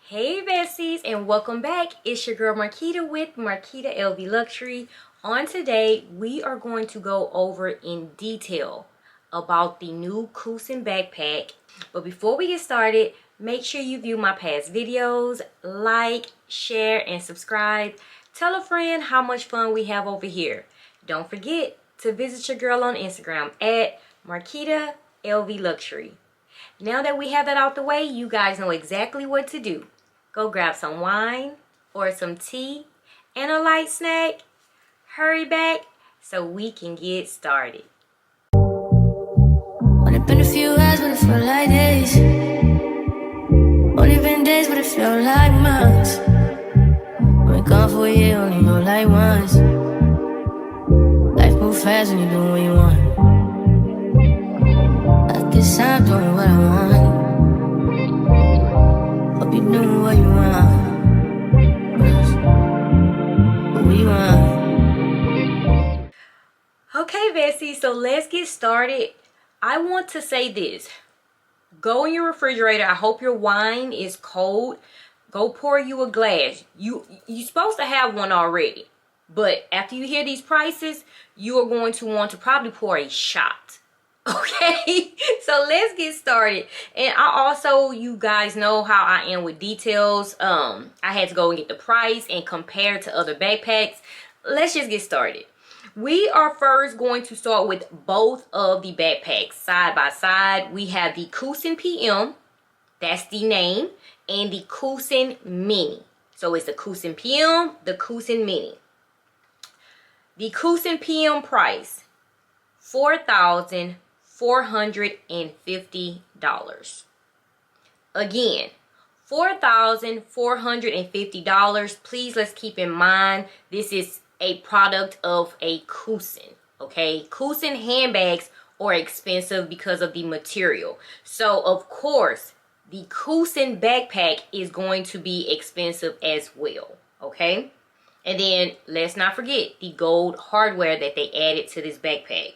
Hey besties, and welcome back. It's your girl Marquita with MarquitaLV Luxury. On today, we are going to go over in detail about the new Coussin backpack. But before we get started, make sure you view my past videos, like, share, and subscribe. Tell a friend how much fun we have over here. Don't forget to visit your girl on Instagram at MarquitaLV Luxury. Now that we have that out the way, you guys know exactly what to do. Go grab some wine or some tea and a light snack. Hurry back so we can get started. Only been a few hours, but it felt like days. Only been days, but it felt like months. Been gone for a year, only know like once. Life moves fast when you're doing what you want. I guess I'm doing what I want. Hope you're doing what you want. What you want. Okay, besties, so let's get started. I want to say this. Go in your refrigerator. I hope your wine is cold. Go pour you a glass. You're supposed to have one already. But after you hear these prices, you are going to want to probably pour a shot. Okay, so let's get started. And I also, you guys know how I am with details. I had to go and get the price and compare to other backpacks. Let's just get started. We are first going to start with both of the backpacks side by side. We have the Coussin PM, that's the name, and the Coussin Mini. So it's the Coussin PM, the Coussin Mini. The Coussin PM price, $4,450. Again, $4,450. Please, let's keep in mind this is a product of a Coussin. Okay, Coussin handbags are expensive because of the material. So of course, the Coussin backpack is going to be expensive as well. Okay, and then let's not forget the gold hardware that they added to this backpack.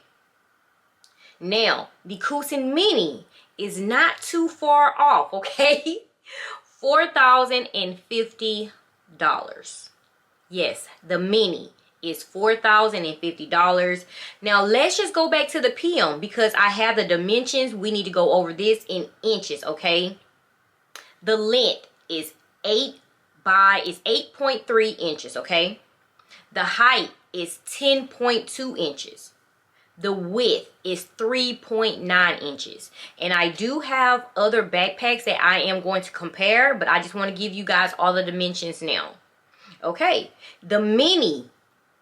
Now, the Coussin Mini is not too far off, okay? $4,050. Yes, the Mini is $4,050. Now, let's just go back to the PM because I have the dimensions. We need to go over this in inches, okay? The length is 8.3 inches, okay? The height is 10.2 inches. The width is 3.9 inches. And I do have other backpacks that I am going to compare, but I just want to give you guys all the dimensions now. Okay, the Mini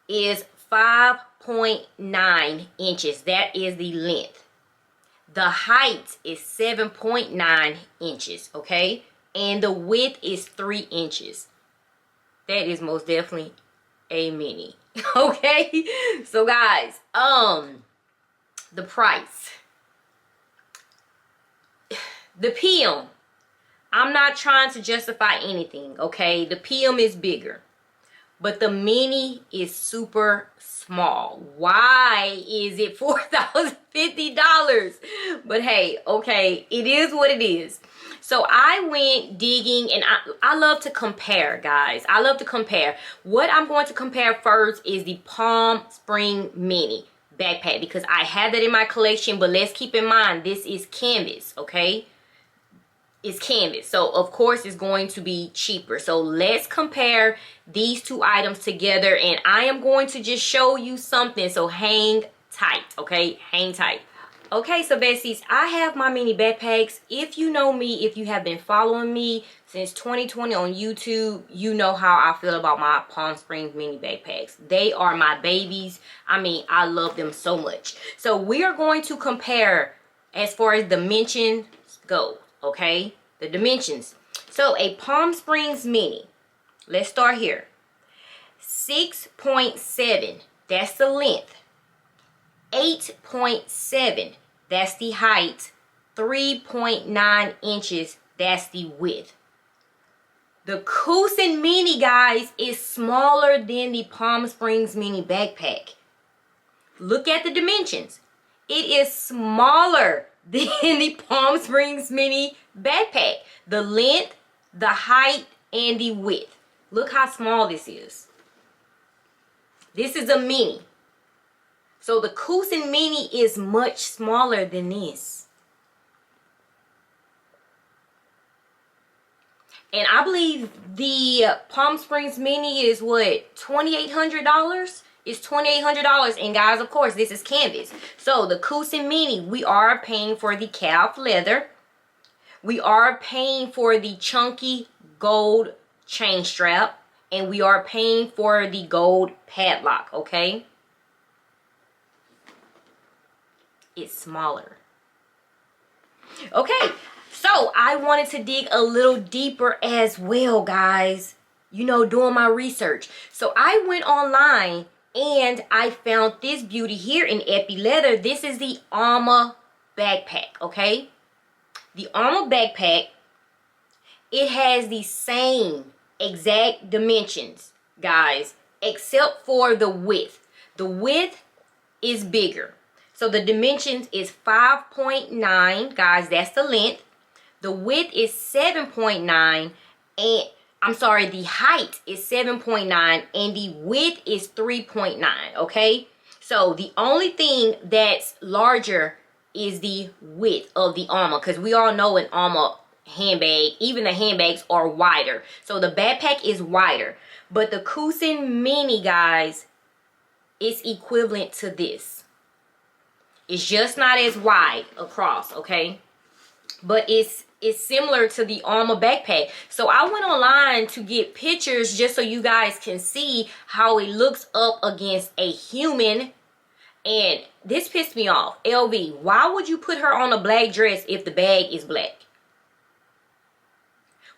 is 5.9 inches. That is the length. The height is 7.9 inches, okay? And the width is 3 inches. That is most definitely a Mini. Okay, so guys, the price. The PM, I'm not trying to justify anything, okay? The PM is bigger, but the Mini is super small. Why is it $4,050? But hey, okay, it is what it is. So I went digging, and I love to compare, guys. I love to compare. What I'm going to compare first is the Palm Spring Mini backpack because I have that in my collection, but let's keep in mind this is canvas, okay? It's canvas, so of course it's going to be cheaper. So let's compare these two items together, and I am going to just show you something, so hang tight, okay? Hang tight. Okay, so besties, I have my mini backpacks. If you know me, if you have been following me since 2020 on YouTube, you know how I feel about my Palm Springs mini backpacks. They are my babies. I mean, I love them so much. So we are going to compare as far as dimensions go, okay? The dimensions. So a Palm Springs mini, let's start here. 6.7, that's the length. 8.7, that's the height. 3.9 inches, that's the width. The Coussin Mini, guys, is smaller than the Palm Springs Mini backpack. Look at the dimensions. It is smaller than the Palm Springs Mini backpack. The length the height and the width. Look how small this is. This is a mini. So the Coussin mini is much smaller than this. And I believe the Palm Springs mini is what, $2,800? It's $2,800. And guys, of course, this is canvas. So the Coussin mini, we are paying for the calf leather. We are paying for the chunky gold chain strap. And we are paying for the gold padlock, okay? It's smaller. Okay, so I wanted to dig a little deeper as well, guys. You know, doing my research. So I went online and I found this beauty here in Epi Leather. This is the Alma backpack, okay? The Alma backpack, it has the same exact dimensions, guys, except for the width. The width is bigger. So the dimensions is 5.9, guys, that's the length. The width is 7.9, and I'm sorry, the height is 7.9 and the width is 3.9, okay? So the only thing that's larger is the width of the Alma, because we all know an Alma handbag, even the handbags are wider. So the backpack is wider. But the Coussin mini, guys, is equivalent to this. It's just not as wide across, okay? But it's similar to the Alma backpack. So I went online to get pictures just so you guys can see how it looks up against a human. And this pissed me off. LV, why would you put her on a black dress if the bag is black?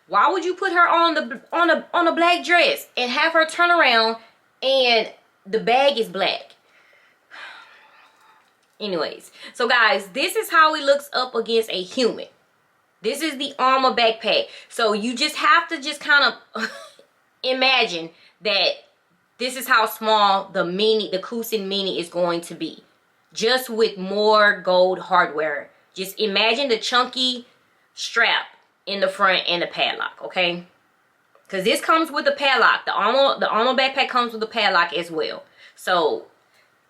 Why would you put her on a black dress and have her turn around and the bag is black? Anyways, so guys, this is how it looks up against a human. This is the Alma backpack. So you just have to just kind of imagine that this is how small the Coussin mini is going to be. Just with more gold hardware. Just imagine the chunky strap in the front and the padlock, okay? Because this comes with a padlock. The Alma backpack comes with a padlock as well. So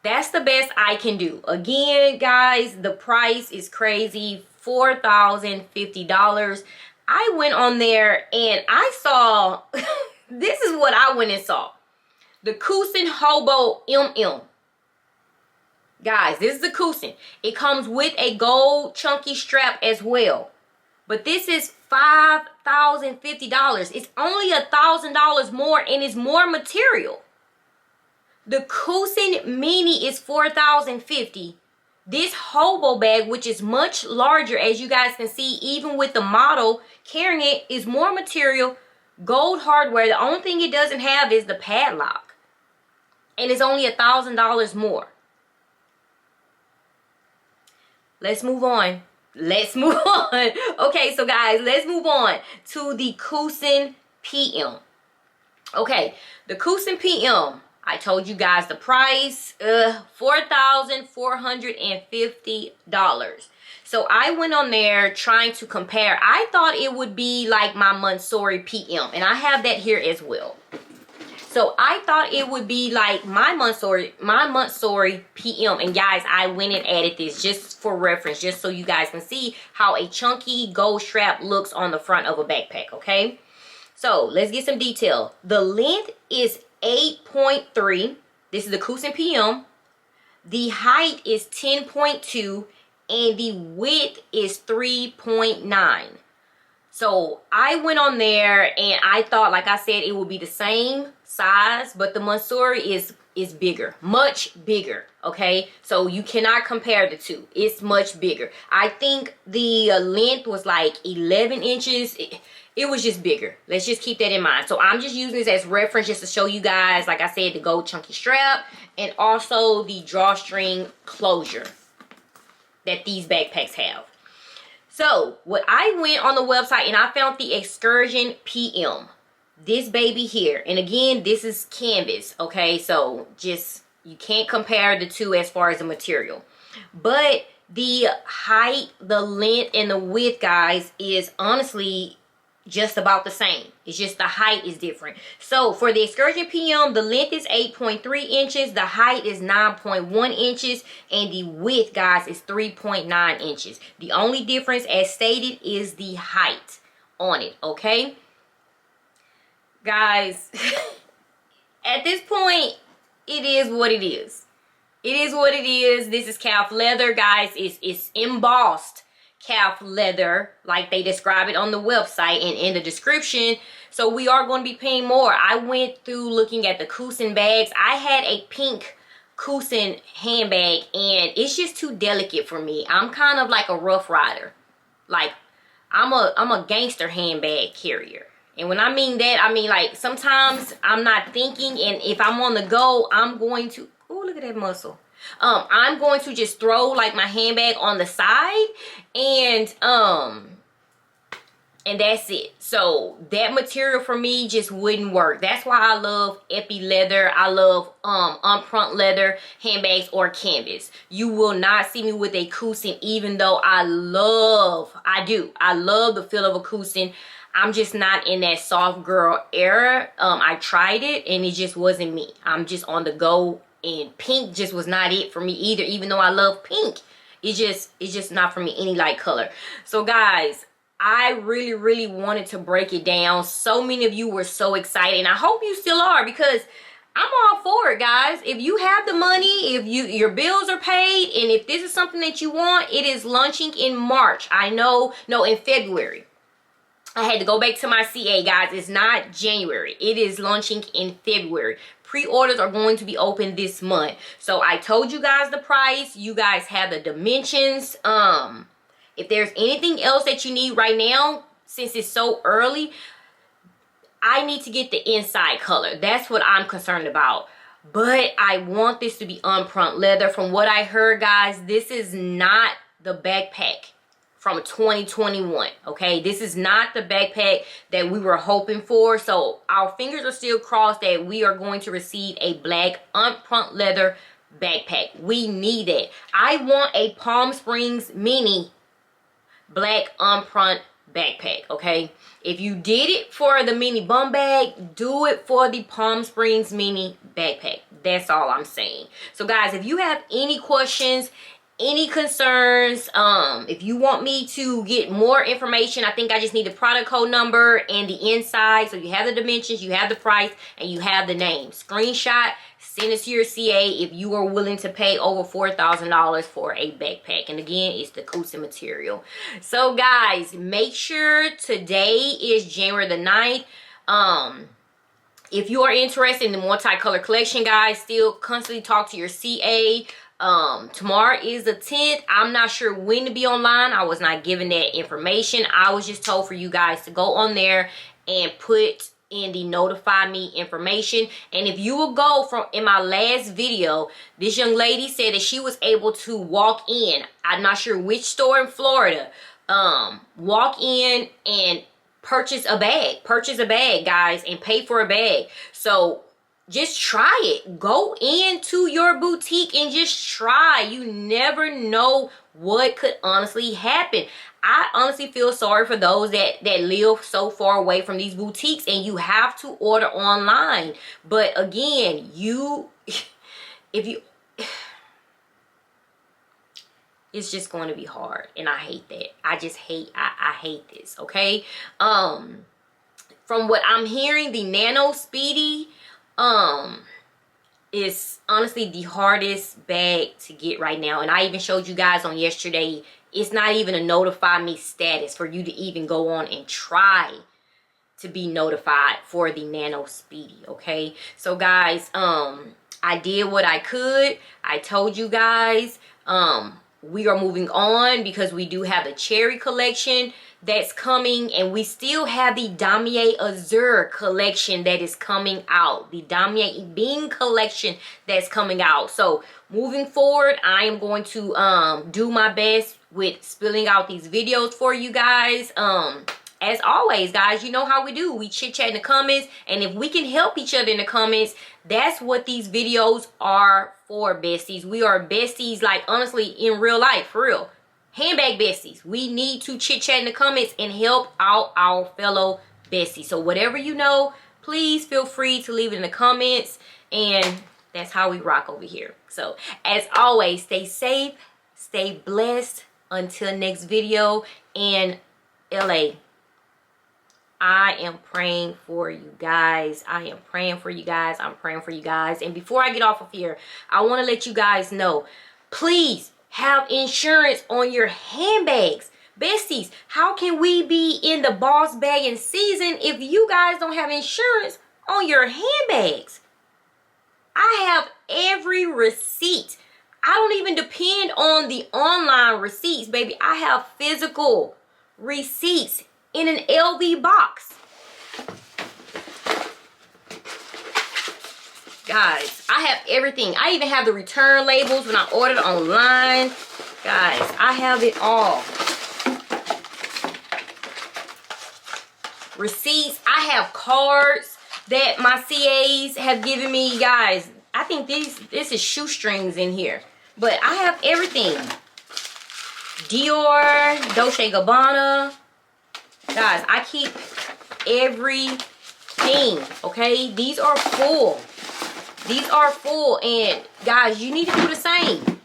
that's the best I can do. Again, guys, the price is crazy. $4,050. I went on there and I saw, this is what I went and saw. The Coussin Hobo MM. Guys, this is the Coussin. It comes with a gold chunky strap as well. But this is $5,050. It's only $1,000 more and it's more material. The Coussin mini is $4,050. This hobo bag, which is much larger, as you guys can see, even with the model carrying it, is more material, gold hardware. The only thing it doesn't have is the padlock. And it's only $1,000 more. Let's move on. Let's move on. Okay, so guys, let's move on to the Coussin PM. Okay, the Coussin PM. I told you guys the price, $4,450. So I went on there trying to compare. I thought it would be like my Monsoori PM, and I have that here as well. So I thought it would be like my Monsoori PM. And guys, I went and added this just for reference, just so you guys can see how a chunky gold strap looks on the front of a backpack, okay? So let's get some detail. The length is 8.3. This is the Coussin PM. The height is 10.2 and the width is 3.9. So I went on there and I thought, like I said, it would be the same size, but the Monsoori is bigger, much bigger, okay? So you cannot compare the two. It's much bigger. I think the length was like 11 inches. It was just bigger. Let's just keep that in mind. So I'm just using this as reference just to show you guys, like I said, the gold chunky strap and also the drawstring closure that these backpacks have. So what I went on the website and I found the Excursion PM. This baby here. And again, this is canvas, okay? So just, you can't compare the two as far as the material. But the height, the length, and the width, guys, is honestly just about the same. It's just the height is different. So for the Excursion PM, the length is 8.3 inches, the height is 9.1 inches, and the width, guys, is 3.9 inches. The only difference, as stated, is the height on it, okay? Guys, at this point, it is what it is. It is what it is. This is calf leather, guys. It's embossed calf leather, like they describe it on the website and in the description. So we are going to be paying more. I went through looking at the Coussin bags. I had a pink Coussin handbag, and it's just too delicate for me. I'm kind of like a rough rider. Like, I'm a gangster handbag carrier. And when I mean that, I mean, like, sometimes I'm not thinking, and if I'm on the go, I'm going to, oh, look at that muscle. I'm going to just throw like my handbag on the side, and that's it. So that material for me just wouldn't work. That's why I love epi leather. I love upfront leather handbags or canvas. You will not see me with a Coussin, even though I love the feel of a Coussin. I'm just not in that soft girl era. I tried it and it just wasn't me. I'm just on the go, and pink just was not it for me either, even though I love pink. It's just not for me, any light color. So guys, I really wanted to break it down. So many of you were so excited, and I hope you still are, because I'm all for it, guys. If you have the money, if your bills are paid, and if this is something that you want, it is launching in March. I know, no, in February. I had to go back to my CA, guys. It's not January. It is launching in February. Pre-orders are going to be open this month. So I told you guys the price. You guys have the dimensions. If there's anything else that you need right now, since it's so early, I need to get the inside color. That's what I'm concerned about. But I want this to be upfront leather. From what I heard, guys, this is not the backpack from 2021, okay? This is not the backpack that we were hoping for. So our fingers are still crossed that we are going to receive a black upfront leather backpack. We need it. I want a Palm Springs mini black upfront backpack, okay? If you did it for the mini bum bag, do it for the Palm Springs mini backpack. That's all I'm saying. So guys, if you have any questions, any concerns, if you want me to get more information, I think I just need the product code number and the inside. So you have the dimensions, you have the price, and you have the name. Screenshot, send it to your CA if you are willing to pay over $4,000 for a backpack. And again, it's the Coussin material. So guys, make sure today is January the 9th. If you are interested in the multicolor collection, guys, still constantly talk to your CA. Tomorrow is the 10th. I'm not sure when to be online. I was not given that information. I was just told for you guys to go on there and put in the notify me information. And if you will go from in my last video, this young lady said that she was able to walk in, I'm not sure which store in Florida, walk in and purchase a bag, guys, and pay for a bag. So just try it. Go into your boutique and just try. You never know what could honestly happen. I honestly feel sorry for those that live so far away from these boutiques and you have to order online. But again, it's just going to be hard, and I hate that. I hate this, okay? From what I'm hearing, the Nano Speedy is honestly the hardest bag to get right now. And I even showed you guys on yesterday, it's not even a notify me status for you to even go on and try to be notified for the Nano Speedy, okay? So guys, I did what I could. I told you guys, we are moving on because we do have the cherry collection that's coming, and we still have the Damier Azure collection that is coming out, the Damier Bean collection that's coming out. So moving forward, I am going to do my best with spilling out these videos for you guys. As always, guys, you know how we do. We chit chat in the comments, and if we can help each other in the comments, that's what these videos are for, besties. We are besties, like, honestly, in real life, for real. handbag besties. We need to chit chat in the comments and help out our fellow besties. So whatever you know, please feel free to leave it in the comments. And that's how we rock over here. So as always, stay safe, stay blessed. Until next video. And LA, I am praying for you guys. I am praying for you guys. I'm praying for you guys. And before I get off of here, I want to let you guys know, please have insurance on your handbags. Besties, how can we be in the boss bagging season if you guys don't have insurance on your handbags? I have every receipt. I don't even depend on the online receipts, baby. I have physical receipts in an LV box. Guys, I have everything. I even have the return labels when I ordered online. Guys, I have it all. Receipts. I have cards that my CAs have given me. Guys, I think this is shoestrings in here. But I have everything. Dior, Dolce & Gabbana. Guys, I keep everything, okay? These are full. These are full. And, guys, you need to do the same.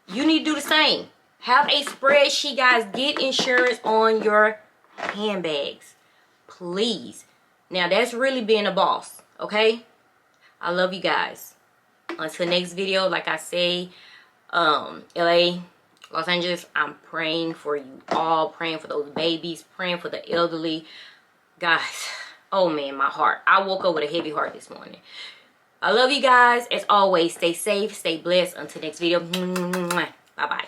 You need to do the same. Have a spreadsheet, guys. Get insurance on your handbags. Please. Now, that's really being a boss, okay? I love you guys. Until next video, like I say, LA, Los Angeles, I'm praying for you all, praying for those babies, praying for the elderly. Guys, oh man, my heart. I woke up with a heavy heart this morning. I love you guys. As always, stay safe, stay blessed. Until next video, bye-bye.